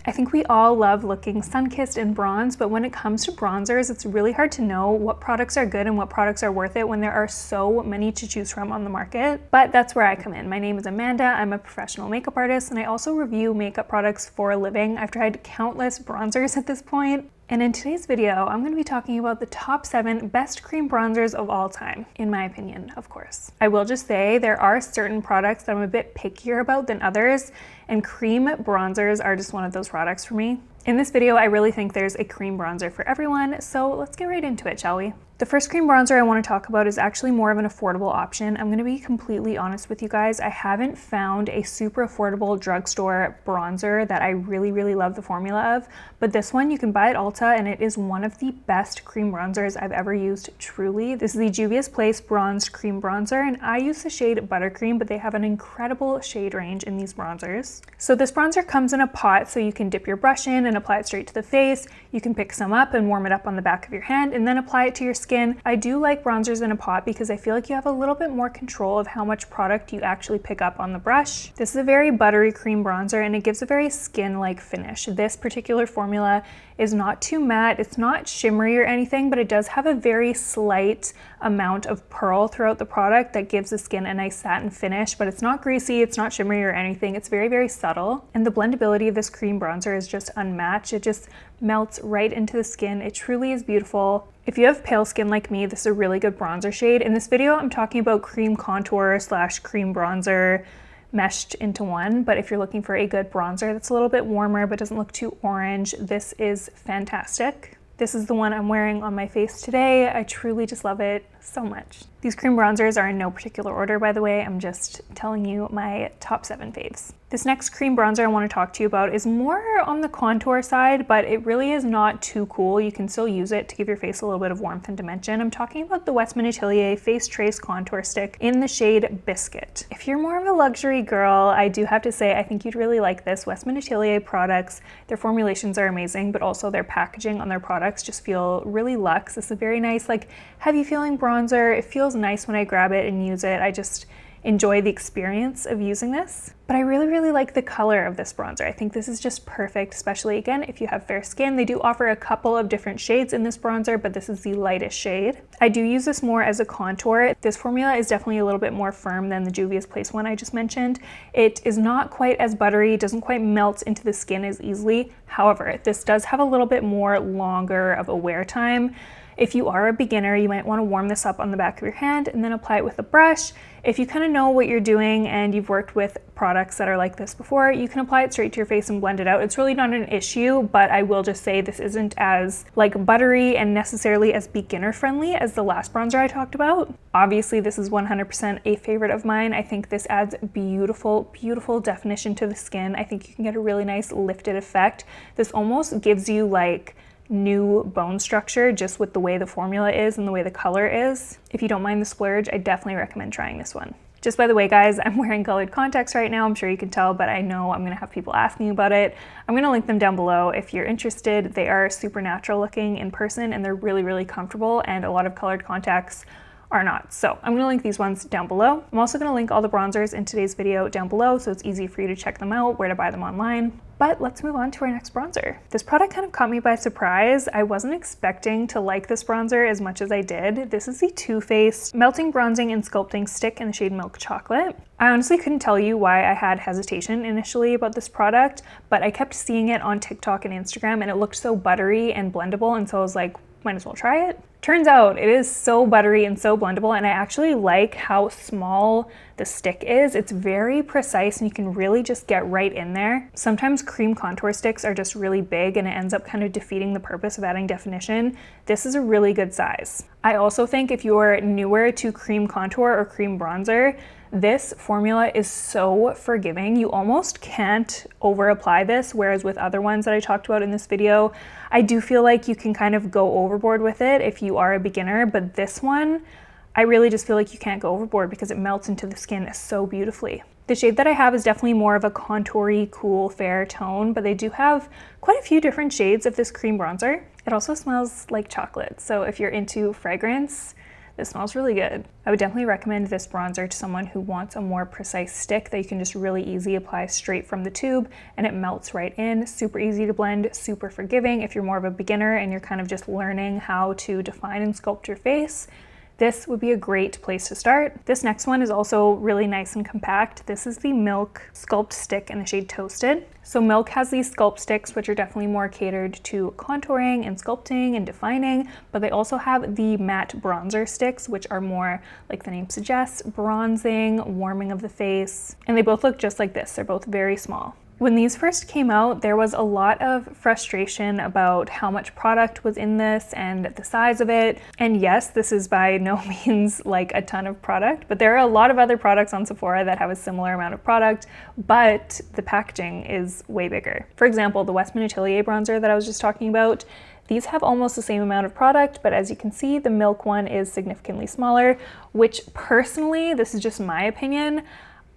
I think we all love looking sun-kissed and bronzed, but when it comes to bronzers, it's really hard to know what products are good and what products are worth it when there are so many to choose from on the market. But that's where I come in. My name is Amanda. I'm a professional makeup artist, and I also review makeup products for a living. I've tried countless bronzers at this point. And in today's video, I'm going to be talking about the top 7 best cream bronzers of all time, in my opinion, of course. I will just say there are certain products that I'm a bit pickier about than others, and cream bronzers are just one of those products for me. In this video, I really think there's a cream bronzer for everyone, so let's get right into it, shall we? The first cream bronzer I want to talk about is actually more of an affordable option. I'm going to be completely honest with you guys. I haven't found a super affordable drugstore bronzer that I really love the formula of, but this one you can buy at Ulta, and it is one of the best cream bronzers I've ever used, truly. This is the Juvia's Place Bronzed Cream Bronzer, and I use the shade Buttercream, but they have an incredible shade range in these bronzers. So this bronzer comes in a pot, so you can dip your brush in and apply it straight to the face. You can pick some up and warm it up on the back of your hand and then apply it to your skin. I do like bronzers in a pot because I feel like you have a little bit more control of how much product you actually pick up on the brush. This is a very buttery cream bronzer, and it gives a very skin-like finish. This particular formula is not too matte, it's not shimmery or anything, but it does have a very slight amount of pearl throughout the product that gives the skin a nice satin finish, but it's not greasy, it's not shimmery or anything. It's very subtle, and the blendability of this cream bronzer is just unmatched. It just melts right into the skin. It truly is beautiful. If you have pale skin like me, this is a really good bronzer shade. In this video, I'm talking about cream contour / cream bronzer meshed into one, but if you're looking for a good bronzer that's a little bit warmer but doesn't look too orange, this is fantastic. This is the one I'm wearing on my face today. I truly just love it so much. These cream bronzers are in no particular order, by the way. I'm just telling you my top 7 faves. This next cream bronzer I want to talk to you about is more on the contour side, but it really is not too cool. You can still use it to give your face a little bit of warmth and dimension. I'm talking about the Westman Atelier Face Trace Contour Stick in the shade Biscuit. If you're more of a luxury girl, I do have to say I think you'd really like this. Westman Atelier products, their formulations are amazing, but also their packaging on their products just feel really luxe. It's a very nice, like, heavy feeling bronzer. It feels nice when I grab it and use it. I just enjoy the experience of using this. But I really like the color of this bronzer. I think this is just perfect, especially again, if you have fair skin. They do offer a couple of different shades in this bronzer, but this is the lightest shade. I do use this more as a contour. This formula is definitely a little bit more firm than the Juvia's Place one I just mentioned. It is not quite as buttery, doesn't quite melt into the skin as easily. However, this does have a little bit more longer of a wear time. If you are a beginner, you might want to warm this up on the back of your hand and then apply it with a brush. If you kind of know what you're doing and you've worked with products that are like this before, you can apply it straight to your face and blend it out. It's really not an issue, but I will just say this isn't as like buttery and necessarily as beginner friendly as the last bronzer I talked about. Obviously, this is 100% a favorite of mine. I think this adds beautiful definition to the skin. I think you can get a really nice lifted effect. This almost gives you like new bone structure just with the way the formula is and the way the color is. If you don't mind the splurge, I definitely recommend trying this one. Just by the way, guys, I'm wearing colored contacts right now. I'm sure you can tell, but I know I'm gonna have people asking about it. I'm gonna link them down below if you're interested. They are super natural looking in person, and they're really comfortable, and a lot of colored contacts are not. So I'm gonna link these ones down below. I'm also gonna link all the bronzers in today's video down below, so it's easy for you to check them out, where to buy them online. But let's move on to our next bronzer. This product kind of caught me by surprise. I wasn't expecting to like this bronzer as much as I did. This is the Too Faced Melting Bronzing and Sculpting Stick in the shade Milk Chocolate. I honestly couldn't tell you why I had hesitation initially about this product, but I kept seeing it on TikTok and Instagram, and it looked so buttery and blendable, and so I was like, might as well try it. Turns out it is so buttery and so blendable, and I actually like how small the stick is. It's very precise and you can really just get right in there. Sometimes cream contour sticks are just really big and it ends up kind of defeating the purpose of adding definition. This is a really good size. I also think if you're newer to cream contour or cream bronzer, this formula is so forgiving. You almost can't over apply this, whereas with other ones that I talked about in this video, I do feel like you can kind of go overboard with it if you are a beginner, but this one, I really just feel like you can't go overboard because it melts into the skin so beautifully. The shade that I have is definitely more of a contoury, cool, fair tone, but they do have quite a few different shades of this cream bronzer. It also smells like chocolate, so if you're into fragrance, This smells really good. I would definitely recommend this bronzer to someone who wants a more precise stick that you can just really easy apply straight from the tube, and it melts right in. Super easy to blend, super forgiving. If you're more of a beginner and you're kind of just learning how to define and sculpt your face, this would be a great place to start. This next one is also really nice and compact. This is the Milk Sculpt Stick in the shade Toasted. So Milk has these sculpt sticks, which are definitely more catered to contouring and sculpting and defining, but they also have the matte bronzer sticks, which are more, like the name suggests, bronzing, warming of the face. And they both look just like this. They're both very small. When these first came out, there was a lot of frustration about how much product was in this and the size of it. And yes, this is by no means like a ton of product, but there are a lot of other products on Sephora that have a similar amount of product, but the packaging is way bigger. For example, the Westman Atelier bronzer that I was just talking about, these have almost the same amount of product, but as you can see, the Milk one is significantly smaller, which personally, this is just my opinion,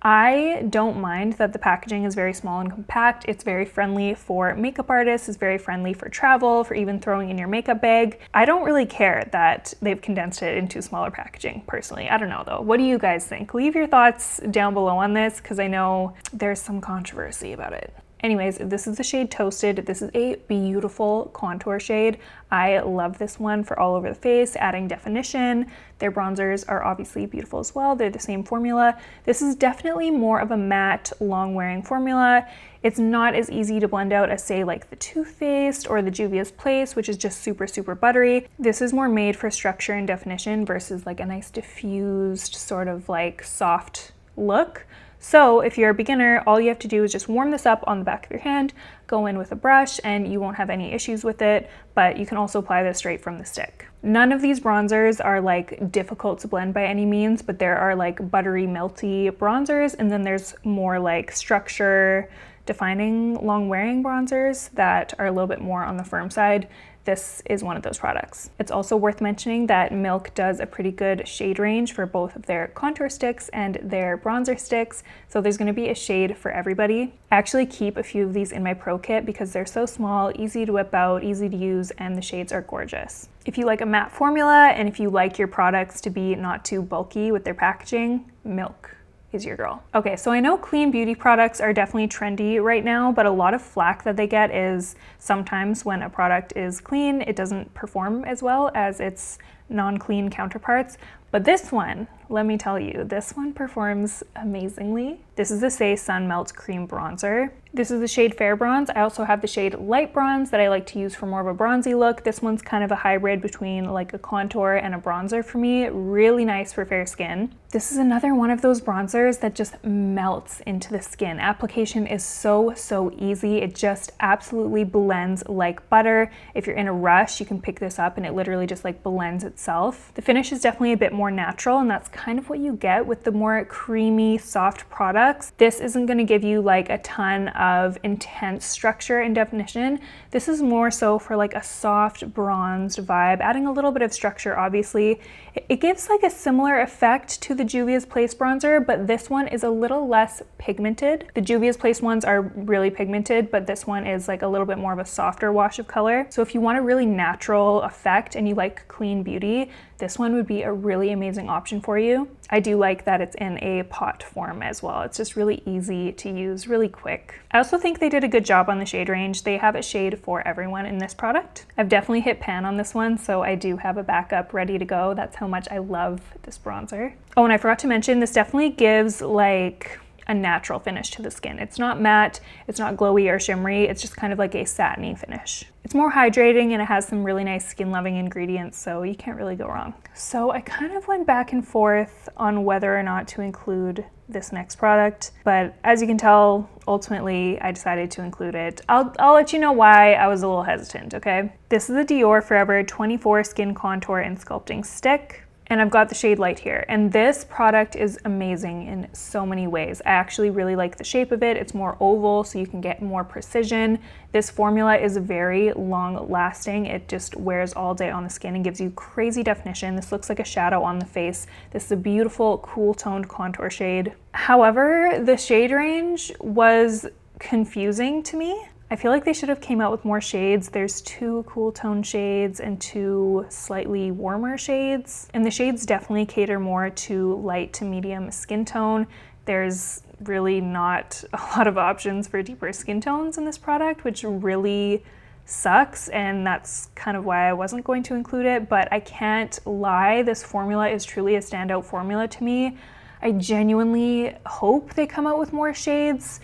I don't mind that the packaging is very small and compact. It's very friendly for makeup artists, it's very friendly for travel, for even throwing in your makeup bag. I don't really care that they've condensed it into smaller packaging, personally. I don't know though. What do you guys think? Leave your thoughts down below on this, because I know there's some controversy about it. Anyways, this is the shade Toasted. This is a beautiful contour shade. I love this one for all over the face, adding definition. Their bronzers are obviously beautiful as well. They're the same formula. This is definitely more of a matte, long-wearing formula. It's not as easy to blend out as, say, like the Too Faced or the Juvia's Place, which is just super, super buttery. This is more made for structure and definition versus like a nice diffused sort of like soft look. So if you're a beginner, all you have to do is just warm this up on the back of your hand, go in with a brush, and you won't have any issues with it, but you can also apply this straight from the stick. None of these bronzers are like difficult to blend by any means, but there are like buttery, melty bronzers, and then there's more like structure, defining, long-wearing bronzers that are a little bit more on the firm side. This is one of those products. It's also worth mentioning that Milk does a pretty good shade range for both of their contour sticks and their bronzer sticks, so there's going to be a shade for everybody. I actually keep a few of these in my pro kit because they're so small, easy to whip out, easy to use, and the shades are gorgeous. If you like a matte formula and if you like your products to be not too bulky with their packaging, Milk is your girl. Okay, so I know clean beauty products are definitely trendy right now, but a lot of flack that they get is sometimes when a product is clean, it doesn't perform as well as its non-clean counterparts. But this one, let me tell you, this one performs amazingly. This is the Say Sun Melt Cream Bronzer. This is the shade Fair Bronze. I also have the shade Light Bronze that I like to use for more of a bronzy look. This one's kind of a hybrid between like a contour and a bronzer for me. Really nice for fair skin. This is another one of those bronzers that just melts into the skin. Application is so easy. It just absolutely blends like butter. If you're in a rush, you can pick this up and it literally just like blends itself. The finish is definitely a bit more natural, and that's kind of what you get with the more creamy, soft products. This isn't going to give you like a ton of intense structure and definition. This is more so for like a soft bronzed vibe, adding a little bit of structure, obviously. It gives like a similar effect to the Juvia's Place bronzer, but this one is a little less pigmented. The Juvia's Place ones are really pigmented, but this one is like a little bit more of a softer wash of color. So if you want a really natural effect and you like clean beauty, this one would be a really amazing option for you. I do like that it's in a pot form as well. It's just really easy to use, really quick. I also think they did a good job on the shade range. They have a shade for everyone in this product. I've definitely hit pan on this one, so I do have a backup ready to go. That's how much I love this bronzer. Oh, and I forgot to mention, this definitely gives like a natural finish to the skin. It's not matte, it's not glowy or shimmery, it's just kind of like a satiny finish. It's more hydrating and it has some really nice skin-loving ingredients, so you can't really go wrong. So I kind of went back and forth on whether or not to include this next product, but as you can tell, ultimately I decided to include it. I'll let you know why I was a little hesitant, okay? This is the Dior Forever 24 Skin Contour and Sculpting Stick. And I've got the shade Light here. And this product is amazing in so many ways. I actually really like the shape of it. It's more oval, so you can get more precision. This formula is very long lasting. It just wears all day on the skin and gives you crazy definition. This looks like a shadow on the face. This is a beautiful, cool toned contour shade. However, the shade range was confusing to me. I feel like they should have came out with more shades. There's 2 cool tone shades and 2 slightly warmer shades. And the shades definitely cater more to light to medium skin tone. There's really not a lot of options for deeper skin tones in this product, which really sucks, and that's kind of why I wasn't going to include it, but I can't lie, this formula is truly a standout formula to me. I genuinely hope they come out with more shades.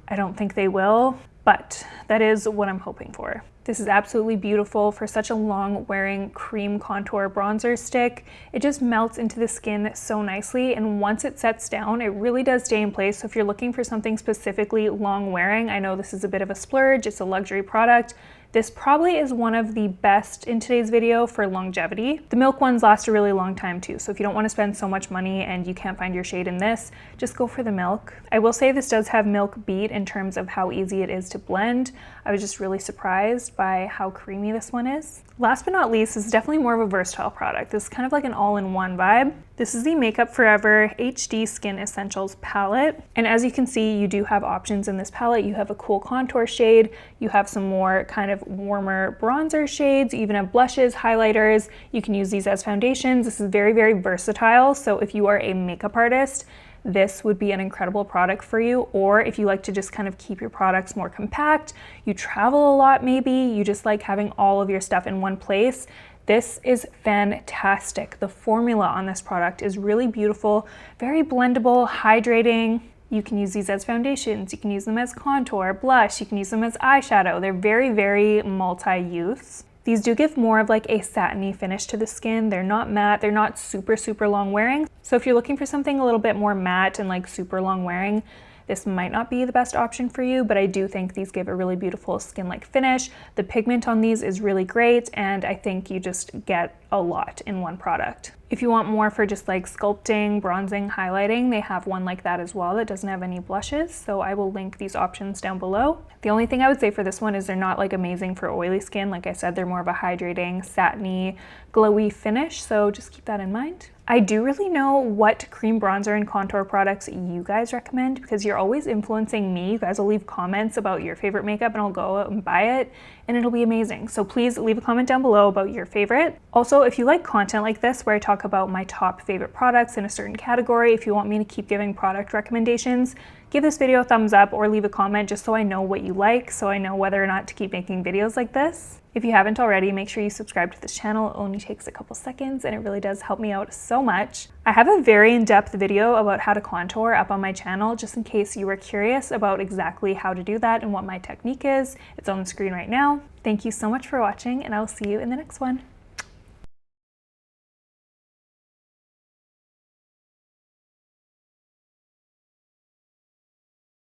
I don't think they will, but that is what I'm hoping for. This is absolutely beautiful for such a long wearing cream contour bronzer stick. It just melts into the skin so nicely, and once it sets down, it really does stay in place. So if you're looking for something specifically long wearing, I know this is a bit of a splurge, it's a luxury product. This probably is one of the best in today's video for longevity. The milk ones last a really long time too, so if you don't want to spend so much money and you can't find your shade in this, just go for the milk. I will say this does have milk beat in terms of how easy it is to blend. I was just really surprised by how creamy this one is. Last but not least, this is definitely more of a versatile product. This is kind of like an all-in-one vibe. This is the Makeup Forever HD Skin Essentials palette. And as you can see, you do have options in this palette. You have a cool contour shade, you have some more kind of warmer bronzer shades, you even have blushes, highlighters. You can use these as foundations. This is very, very versatile. So if you are a makeup artist, this would be an incredible product for you. Or if you like to just kind of keep your products more compact, you travel a lot maybe, you just like having all of your stuff in one place, this is fantastic. The formula on this product is really beautiful, very blendable, hydrating. You can use these as foundations, you can use them as contour, blush, you can use them as eyeshadow. They're very, very multi-use. These do give more of like a satiny finish to the skin. They're not matte, they're not super, super long wearing. So if you're looking for something a little bit more matte and like super long wearing, this might not be the best option for you, but I do think these give a really beautiful skin-like finish. The pigment on these is really great, and I think you just get a lot in one product. If you want more for just like sculpting, bronzing, highlighting, they have one like that as well that doesn't have any blushes, so I will link these options down below. The only thing I would say for this one is they're not like amazing for oily skin. Like I said, they're more of a hydrating, satiny, glowy finish, so just keep that in mind. I do really know what cream bronzer and contour products you guys recommend because you're always influencing me. You guys will leave comments about your favorite makeup and I'll go out and buy it and it'll be amazing. So please leave a comment down below about your favorite. Also, if you like content like this where I talk about my top favorite products in a certain category, if you want me to keep giving product recommendations, give this video a thumbs up or leave a comment just so I know what you like, so I know whether or not to keep making videos like this. If you haven't already, make sure you subscribe to this channel. It only takes a couple seconds and it really does help me out so much. I have a very in-depth video about how to contour up on my channel, just in case you were curious about exactly how to do that and what my technique is. It's on the screen right now. Thank you so much for watching and I'll see you in the next one.